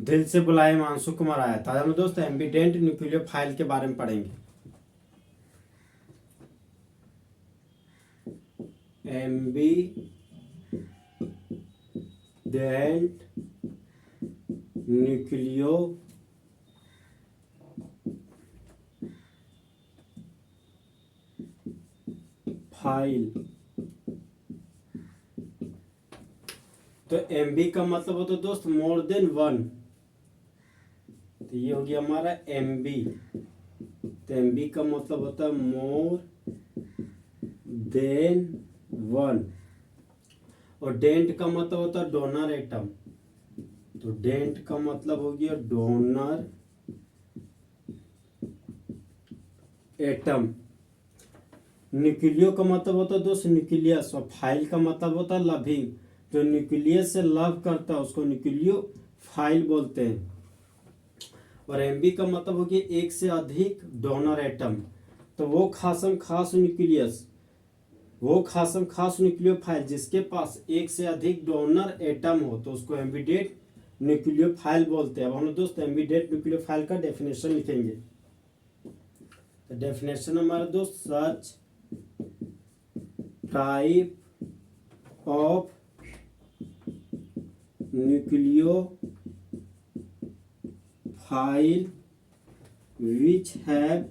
दिल से बुलाए मानसू कुमार आया था। हम दोस्त एम्बिडेंट न्यूक्लियोफाइल के बारे में पढ़ेंगे। Ambient nucleophile. तो एमबी का मतलब होता है दोस्त मोर देन वन। तो ये हो गया हमारा एमबी। तो एमबी का मतलब होता है मोर देन वन। और डेंट का मतलब होता है डोनर एटम। तो डेंट का मतलब हो गया डोनर एटम। न्यूक्लियो का मतलब होता है दोस्त न्यूक्लियस। और फाइल का मतलब होता है लविंग। जो न्यूक्लियस से लव करता है उसको न्यूक्लियो फाइल बोलते हैं। और एमबी का मतलब हो गया एक से अधिक डोनर एटम। तो वो खासम खास न्यूक्लियोफाइल जिसके पास एक से अधिक डोनर एटम हो तो उसको एम्बिडेंट न्यूक्लियोफाइल बोलते हैं। अब हम लोग दोस्त एम्बिडेंट न्यूक्लियोफाइल का डेफिनेशन लिखेंगे। तो डेफिनेशन हमारा दोस्त such type of nucleophile which have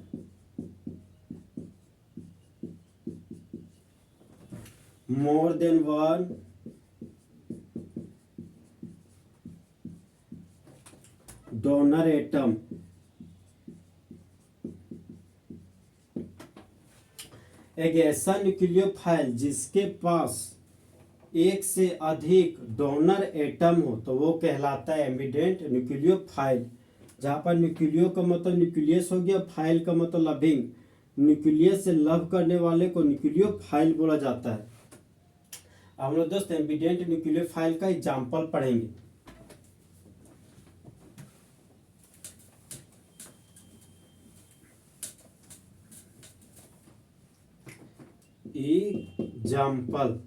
more than one donor atom। एक ऐसा न्यूक्लियोफाइल जिसके पास एक से अधिक डोनर एटम हो तो वो कहलाता है एम्बिडेंट न्यूक्लियोफाइल। जहां पर न्यूक्लियो का मतलब न्यूक्लियस हो गया, फाइल का मतलब लविंग। न्यूक्लियस से लव करने वाले को न्यूक्लियोफाइल बोला जाता है। हम लोग दोस्त एम्बिडेंट न्यूक्लियोफाइल का एग्जाम्पल पढ़ेंगे। एग्जाम्पल।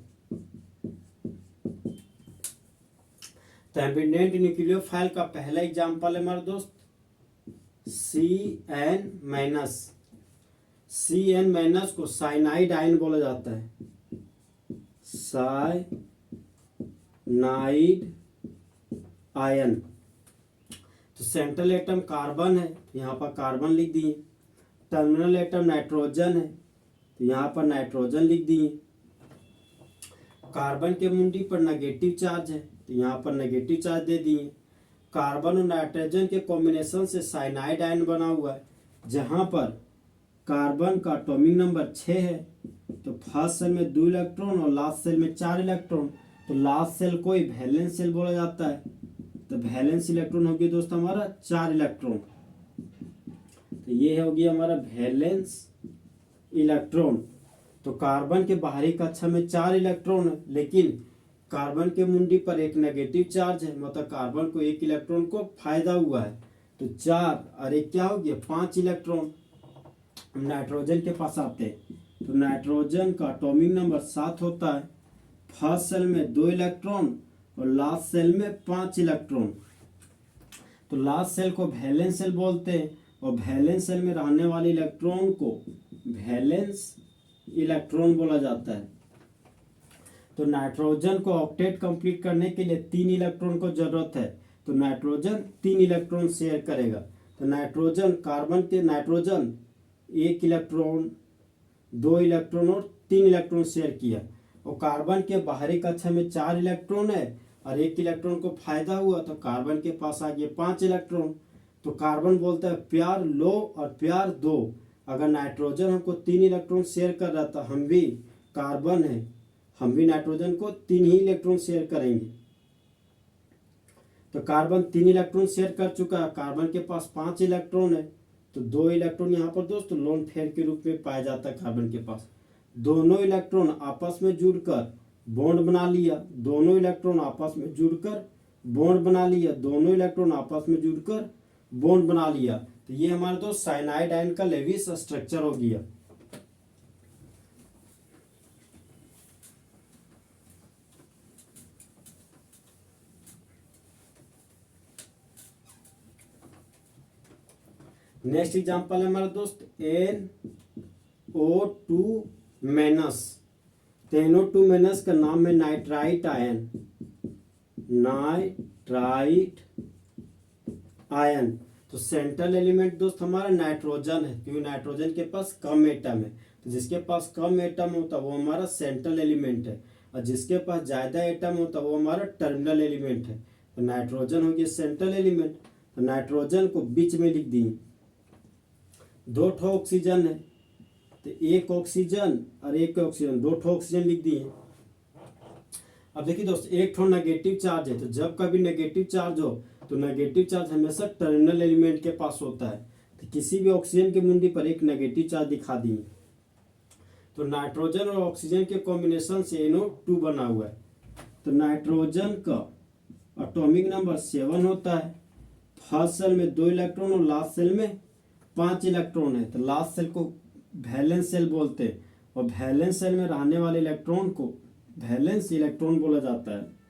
तो एम्बिडेंट न्यूक्लियोफाइल का पहला एग्जाम्पल है हमारा दोस्त CN- को साइनाइड आयन बोला जाता है। Cyanide ion. तो सेंट्रल एटम कार्बन है, यहाँ पर कार्बन लिख दिए। टर्मिनल एटम नाइट्रोजन है तो यहाँ पर नाइट्रोजन लिख दिए। कार्बन के मुंडी पर नेगेटिव चार्ज है तो यहाँ पर नेगेटिव चार्ज दे दिए। कार्बन और नाइट्रोजन के कॉम्बिनेशन से साइनाइड आयन बना हुआ है, जहां पर कार्बन का एटॉमिक नंबर 6 है। तो फर्स्ट सेल में 2 इलेक्ट्रॉन और लास्ट सेल में 4 इलेक्ट्रॉन। तो लास्ट सेल को ही वैलेंस सेल बोला जाता है। तो वैलेंस इलेक्ट्रॉन हो गया दोस्त हमारा 4 इलेक्ट्रॉन। तो ये हो गया हमारा वैलेंस इलेक्ट्रॉन। तो कार्बन के बाहरी कक्षा में 4 इलेक्ट्रॉन है, लेकिन कार्बन के मुंडी पर एक नेगेटिव चार्ज है, मतलब कार्बन को 1 इलेक्ट्रॉन को फायदा हुआ है। तो 4 और 1 क्या हो गया 5 इलेक्ट्रॉन। नाइट्रोजन के पास आते हैं। तो नाइट्रोजन का एटॉमिक नंबर 7 होता है। फर्स्ट सेल में 2 इलेक्ट्रॉन और लास्ट सेल में 5 इलेक्ट्रॉन। तो लास्ट सेल को वैलेंस सेल बोलते हैं और वैलेंस सेल में रहने वाले इलेक्ट्रॉन को वैलेंस इलेक्ट्रॉन बोला जाता है। तो नाइट्रोजन को ऑक्टेट कंप्लीट करने के लिए 3 इलेक्ट्रॉन को जरूरत है। तो नाइट्रोजन 3 इलेक्ट्रॉन शेयर करेगा। तो नाइट्रोजन 1 इलेक्ट्रॉन, 2 इलेक्ट्रॉन और 3 इलेक्ट्रॉन शेयर किया। और कार्बन के बाहरी कक्षा में 4 इलेक्ट्रॉन है और 1 इलेक्ट्रॉन को फायदा हुआ तो कार्बन के पास आ गया 5 इलेक्ट्रॉन। तो कार्बन बोलता है प्यार लो और प्यार दो। अगर नाइट्रोजन हमको 3 इलेक्ट्रॉन शेयर कर रहा था, हम भी कार्बन है, हम भी नाइट्रोजन को 3 ही इलेक्ट्रॉन शेयर करेंगे। तो कार्बन 3 इलेक्ट्रॉन शेयर कर चुका है, कार्बन के पास 5 इलेक्ट्रॉन है। तो 2 इलेक्ट्रॉन यहाँ पर दोस्तों लोन पेयर के रूप में पाया जाता है कार्बन के पास। दोनों इलेक्ट्रॉन आपस में जुड़कर बॉन्ड बना लिया, दोनों इलेक्ट्रॉन आपस में जुड़कर बॉन्ड बना लिया, दोनों इलेक्ट्रॉन आपस में जुड़कर बॉन्ड बना लिया। तो ये हमारा दोस्त साइनाइड आयन का लेविस स्ट्रक्चर हो गया। नेक्स्ट एग्जांपल है हमारा दोस्त NO2 माइनस। तो NO2 माइनस का नाम है नाइट्राइट आयन। Nitrite ion. तो सेंट्रल एलिमेंट दोस्त हमारा नाइट्रोजन है, क्योंकि नाइट्रोजन के पास कम एटम है। तो जिसके पास कम एटम होता है वो हमारा सेंट्रल एलिमेंट है, और जिसके पास ज्यादा एटम होता है वो हमारा टर्मिनल एलिमेंट है। तो नाइट्रोजन हो गया सेंट्रल एलिमेंट। तो नाइट्रोजन को बीच में लिख दिए। दो ठो ऑक्सीजन है, तो एक ऑक्सीजन और एक ऑक्सीजन, दो ठो ऑक्सीजन लिख दिए। अब देखिए दोस्त, एक ठो नेगेटिव चार्ज है, तो जब कभी नेगेटिव चार्ज हो तो नेगेटिव चार्ज हमेशा टर्मिनल एलिमेंट के पास होता है। तो किसी भी ऑक्सीजन की मुंडी पर एक नेगेटिव चार्ज दिखा दिए। तो नाइट्रोजन और ऑक्सीजन के कॉम्बिनेशन से NO2 बना हुआ है। तो नाइट्रोजन का एटॉमिक नंबर 7 होता है। फर्स्ट सेल में 2 इलेक्ट्रॉन और लास्ट सेल में 5 इलेक्ट्रॉन है। तो लास्ट सेल को वैलेंस सेल बोलते हैं, और वैलेंस सेल में रहने वाले इलेक्ट्रॉन को वैलेंस इलेक्ट्रॉन बोला जाता है।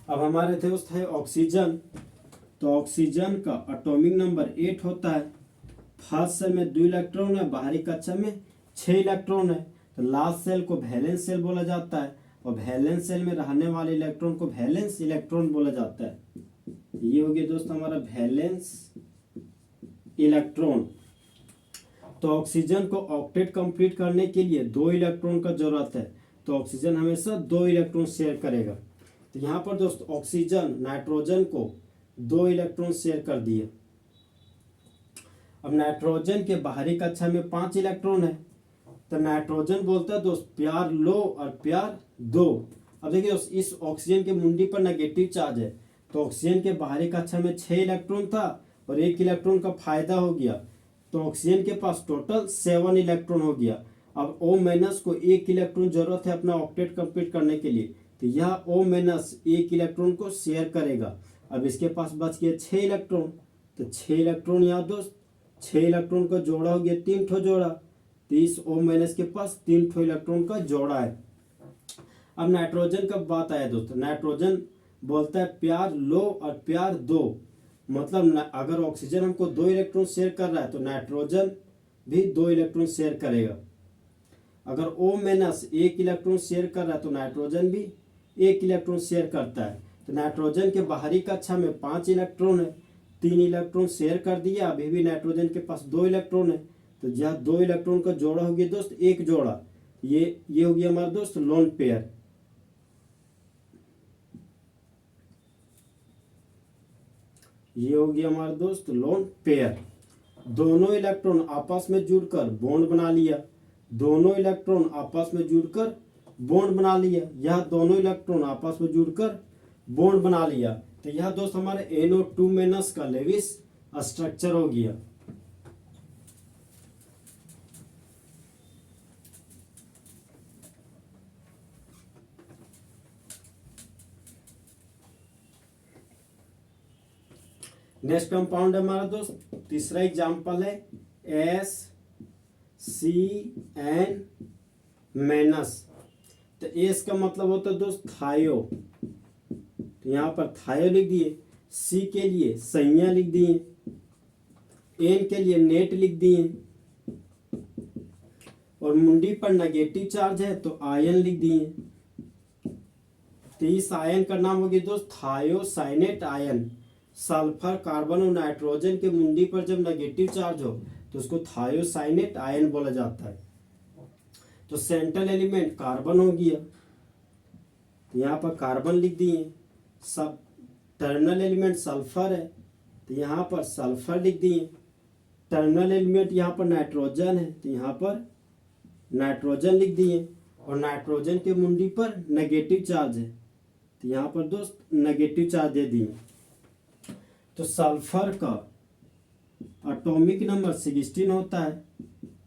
अब हमारे दोस्त है ऑक्सीजन। तो ऑक्सीजन का एटॉमिक नंबर 8 होता है। फर्स्ट सेल में 2 इलेक्ट्रॉन है, बाहरी कक्षा में 6 इलेक्ट्रॉन है। तो लास्ट सेल को वैलेंस सेल बोला जाता है, और वैलेंस सेल में रहने वाले इलेक्ट्रॉन को वैलेंस इलेक्ट्रॉन बोला जाता है। ये हो गया दोस्त हमारा वैलेंस इलेक्ट्रॉन। तो ऑक्सीजन को ऑक्टेट कंप्लीट करने के लिए 2 इलेक्ट्रॉन का जरूरत है। तो ऑक्सीजन हमेशा 2 इलेक्ट्रॉन शेयर करेगा। तो यहाँ पर दोस्त ऑक्सीजन नाइट्रोजन को 2 इलेक्ट्रॉन शेयर कर दिए। अब नाइट्रोजन के बाहरी कक्षा में 5 इलेक्ट्रॉन है। तो नाइट्रोजन बोलता है दोस्त प्यार लो और प्यार दो। अब देखिए दोस्त, इस ऑक्सीजन के मुंडी पर नेगेटिव चार्ज है। तो ऑक्सीजन के बाहरी कक्षा में 6 इलेक्ट्रॉन था और 1 इलेक्ट्रॉन का फायदा हो गया। तो ऑक्सीजन के पास टोटल 7 इलेक्ट्रॉन हो गया। अब O माइनस को 1 इलेक्ट्रॉन जरूरत है अपना ऑक्टेट कंप्लीट करने के लिए। तो यह O माइनस 1 इलेक्ट्रॉन को शेयर करेगा। अब इसके पास बच गया 6 इलेक्ट्रॉन। तो 6 इलेक्ट्रॉन यहाँ दोस्त 6 इलेक्ट्रॉन का जोड़ा हो गया 3 ठो जोड़ा। तो इस O माइनस के पास 3 ठो इलेक्ट्रॉन का जोड़ा है। अब नाइट्रोजन का बात आया दोस्तों, नाइट्रोजन बोलता है प्यार लो और प्यार दो। मतलब अगर ऑक्सीजन हमको 2 इलेक्ट्रॉन शेयर कर रहा है तो नाइट्रोजन भी 2 इलेक्ट्रॉन शेयर करेगा। अगर O माइनस 1 इलेक्ट्रॉन शेयर कर रहा है तो नाइट्रोजन भी 1 इलेक्ट्रॉन शेयर करता है। तो नाइट्रोजन के बाहरी कक्षा में 5 इलेक्ट्रॉन है, 3 इलेक्ट्रॉन शेयर कर दिया। अभी भी नाइट्रोजन के पास 2 इलेक्ट्रॉन है। तो यह 2 इलेक्ट्रॉन का जोड़ा हो गया दोस्त 1 जोड़ा। ये हो गया हमारा दोस्त लोन पेयर। ये हो गया हमारा दोस्त लोन पेयर। दोनों इलेक्ट्रॉन आपस में जुड़कर बॉन्ड बना लिया। दोनों इलेक्ट्रॉन आपस में जुड़कर बॉन्ड बना लिया। यह दोनों इलेक्ट्रॉन आपस में जुड़कर बॉन्ड बना लिया। तो यह दोस्त हमारे NO2 माइनस का लेविस स्ट्रक्चर हो गया। नेक्स्ट कंपाउंड है हमारा दोस्त, तीसरा एग्जांपल है SCN माइनस। तो एस का मतलब होता है दोस्त थायो। तो यहाँ पर थायो लिख दिए। सी के लिए संज्ञा लिख दिए। एन के लिए नेट लिख दिए। और मुंडी पर नेगेटिव चार्ज है तो आयन लिख दिए। तो इस आयन का नाम हो गया दोस्त थायोसाइनेट आयन। सल्फर, कार्बन और नाइट्रोजन के मुंडी पर जब नेगेटिव चार्ज हो तो उसको थायोसाइनेट आयन बोला जाता है। तो सेंट्रल एलिमेंट कार्बन हो गया। तो यहाँ पर कार्बन लिख दिए। सब टर्मिनल एलिमेंट सल्फर है तो यहाँ पर सल्फर लिख दिए। टर्मिनल एलिमेंट यहाँ पर नाइट्रोजन है तो यहाँ पर नाइट्रोजन लिख दिए। और नाइट्रोजन के मुंडी पर नेगेटिव चार्ज है तो यहाँ पर दोस्त नेगेटिव चार्ज दे दिए। तो सल्फर का एटॉमिक नंबर 16 होता है।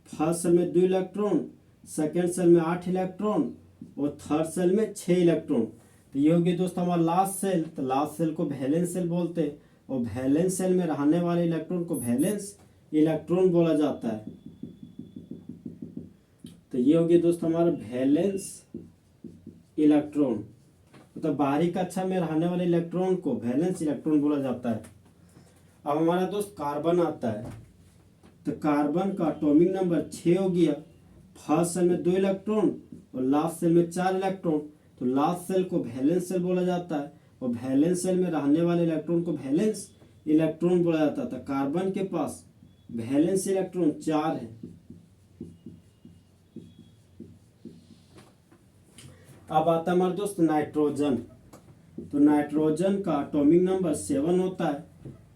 फर्स्ट सेल में 2 इलेक्ट्रॉन, सेकेंड सेल में 8 इलेक्ट्रॉन और थर्ड सेल में 6 इलेक्ट्रॉन। तो ये हो गया दोस्त हमारा लास्ट सेल। तो लास्ट सेल को वैलेंस सेल बोलते हैं और वैलेंस सेल में रहने वाले इलेक्ट्रॉन को वैलेंस इलेक्ट्रॉन बोला जाता है। तो ये हो गया दोस्त हमारा वैलेंस इलेक्ट्रॉन। तो बाहरी कक्षा में रहने वाले इलेक्ट्रॉन को वैलेंस इलेक्ट्रॉन बोला जाता है। अब हमारा दोस्त कार्बन आता है, तो कार्बन का एटॉमिक नंबर 6 हो गया। फर्स्ट सेल में 2 इलेक्ट्रॉन और लास्ट सेल में 4 इलेक्ट्रॉन, तो लास्ट सेल को वैलेंस सेल बोला जाता है और वैलेंस सेल में रहने वाले इलेक्ट्रॉन को वैलेंस इलेक्ट्रॉन बोला जाता था। कार्बन के पास वैलेंस इलेक्ट्रॉन 4 है। अब आता है हमारे दोस्त नाइट्रोजन, तो नाइट्रोजन का एटॉमिक नंबर 7 होता है।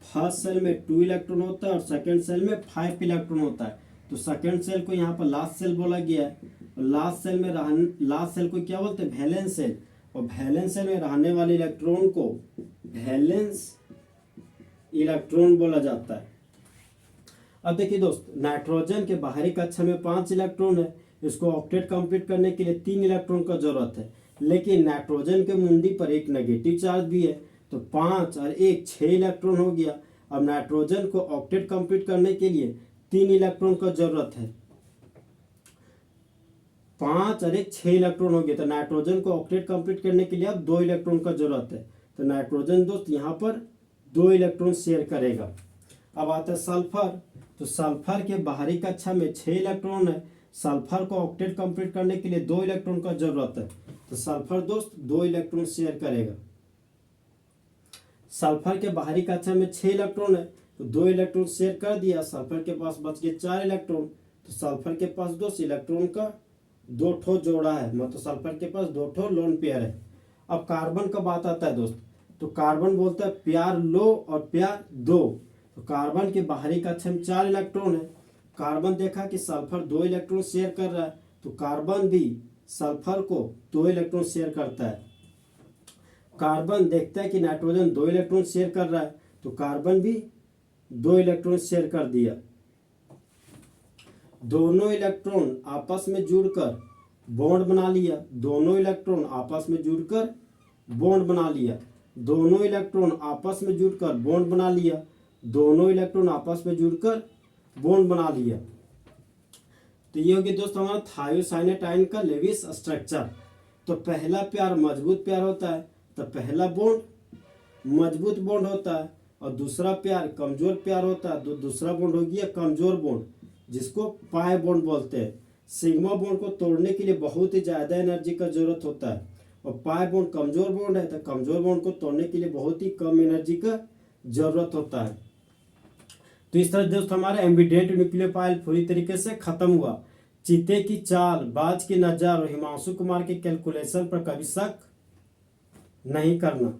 फर्स्ट सेल में 2 इलेक्ट्रॉन होता है और सेकंड सेल में 5 इलेक्ट्रॉन होता है, तो सेकंड सेल को यहाँ पर लास्ट सेल बोला गया है। और लास्ट सेल को क्या बोलते हैं, वैलेंस सेल, और वैलेंस सेल में रहने वाले इलेक्ट्रॉन को वैलेंस इलेक्ट्रॉन बोला जाता है। अब देखिए दोस्त, नाइट्रोजन के बाहरी कक्षा में 5 इलेक्ट्रॉन है, इसको ऑक्टेट कंप्लीट करने के लिए 3 इलेक्ट्रॉन का जरूरत है। लेकिन नाइट्रोजन के मुंडी पर एक नेगेटिव चार्ज भी है, तो 5 और 1 6 इलेक्ट्रॉन हो गया। अब नाइट्रोजन को ऑक्टेट कंप्लीट करने के लिए 3 इलेक्ट्रॉन का जरूरत है। 5 और 1 6 इलेक्ट्रॉन हो गया, तो नाइट्रोजन को ऑक्टेट कंप्लीट करने के लिए अब 2 इलेक्ट्रॉन का जरूरत है। तो नाइट्रोजन दोस्त यहाँ पर 2 इलेक्ट्रॉन शेयर करेगा। अब आता है सल्फर, तो सल्फर के बाहरी कक्षा में 6 इलेक्ट्रॉन है। सल्फर को ऑक्टेट कंप्लीट करने के लिए 2 इलेक्ट्रॉन का जरूरत है, तो सल्फर दोस्त 2 इलेक्ट्रॉन शेयर करेगा। सल्फर के बाहरी कक्षा में 6 इलेक्ट्रॉन है, तो 2 इलेक्ट्रॉन शेयर कर दिया। सल्फर के पास बच गए 4 इलेक्ट्रॉन, तो सल्फर के पास दोस्त इलेक्ट्रॉन का 2 ठो जोड़ा है, मतलब सल्फर के पास 2 ठो लोन पेयर है। अब कार्बन का बात आता है दोस्त, तो कार्बन बोलता है प्यार लो और प्यार दो। तो कार्बन के बाहरी कक्षा में 4 इलेक्ट्रॉन है। कार्बन देखा कि सल्फर 2 इलेक्ट्रॉन शेयर कर रहा है, तो कार्बन भी सल्फर को 2 इलेक्ट्रॉन शेयर करता है। कार्बन देखता है कि नाइट्रोजन 2 इलेक्ट्रॉन शेयर कर रहा है, तो कार्बन भी 2 इलेक्ट्रॉन शेयर कर दिया। दोनों इलेक्ट्रॉन आपस में जुड़कर बॉन्ड बना लिया। दोनों इलेक्ट्रॉन आपस में जुड़कर बॉन्ड बना लिया। दोनों इलेक्ट्रॉन आपस में जुड़कर बॉन्ड बना लिया। दोनों इलेक्ट्रॉन आपस में जुड़कर बॉन्ड बना लिया। तो ये होगी दोस्त हमारा थायोसाइनेट का लेविस स्ट्रक्चर। तो पहला प्यार मजबूत प्यार होता है, तो पहला बॉन्ड मजबूत बॉन्ड होता है, और दूसरा प्यार कमजोर प्यार होता है। तो दूसरा बॉन्ड हो गया कमजोर बॉन्ड, जिसको पाई बॉन्ड बोलते हैं। सिग्मा बॉन्ड को तोड़ने के लिए बहुत ही ज्यादा एनर्जी का जरूरत होता है, और पाई बॉन्ड कमजोर बॉन्ड है, तो कमजोर बॉन्ड को तोड़ने के लिए बहुत ही कम एनर्जी का जरूरत होता है। तो इस तरह दोस्त हमारा एम्बिडेंट न्यूक्लियोफाइल पूरी तरीके से खत्म हुआ। चीते की चाल, बाज की नजर और हिमांशु कुमार के कैलकुलेशन पर कभी शक नहीं करना।